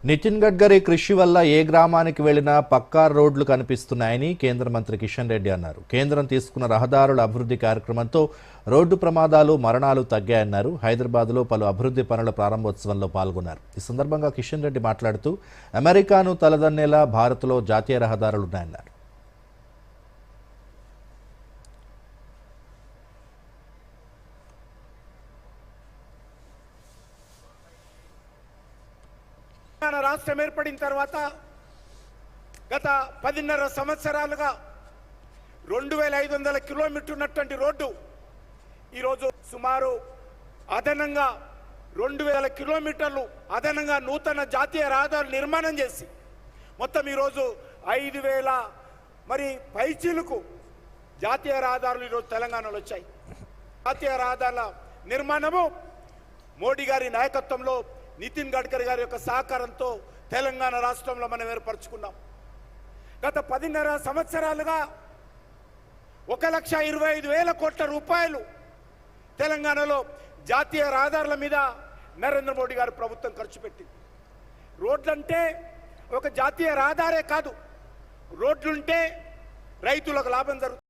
నితిన్ గడ్కరీ కృషి వల్ల ఏ గ్రామానికి వెళ్లినా పక్కా రోడ్లు కనిపిస్తున్నాయని కేంద్ర మంత్రి కిషన్ రెడ్డి అన్నారు. కేంద్రం తీసుకున్న రహదారుల అభివృద్ధి కార్యక్రమంతో రోడ్డు ప్రమాదాలు, మరణాలు తగ్గాయన్నారు. హైదరాబాద్లో పలు అభివృద్ధి పనుల ప్రారంభోత్సవంలో పాల్గొన్నారు. ఈ సందర్భంగా కిషన్ రెడ్డి మాట్లాడుతూ అమెరికాను తలదన్నేలా భారత్లో జాతీయ రహదారులున్నాయన్నారు. రాష్ట్రం ఏర్పడిన తర్వాత గత 10.5 సంవత్సరాలుగా 2500 కిలోమీటర్లు ఉన్నటువంటి రోడ్డు ఈరోజు సుమారు అదనంగా 2000 కిలోమీటర్లు అదనంగా నూతన జాతీయ రహదారులు నిర్మాణం చేసి మొత్తం ఈరోజు 5000 మరి పైచీలకు జాతీయ రహదారులు ఈరోజు తెలంగాణలో వచ్చాయి. జాతీయ రహదారుల నిర్మాణము మోడీ గారి నాయకత్వంలో, నితిన్ గడ్కరీ గారి యొక్క సహకారంతో తెలంగాణ రాష్ట్రంలో మనం ఏర్పరచుకున్నాం. గత 10.5 సంవత్సరాలుగా 1,25,000 కోట్ల రూపాయలు తెలంగాణలో జాతీయ రహదారుల మీద నరేంద్ర మోడీ గారి ప్రభుత్వం ఖర్చు పెట్టింది. రోడ్లంటే ఒక జాతీయ రహదారే కాదు, రోడ్లుంటే రైతులకు లాభం జరుగుతుంది.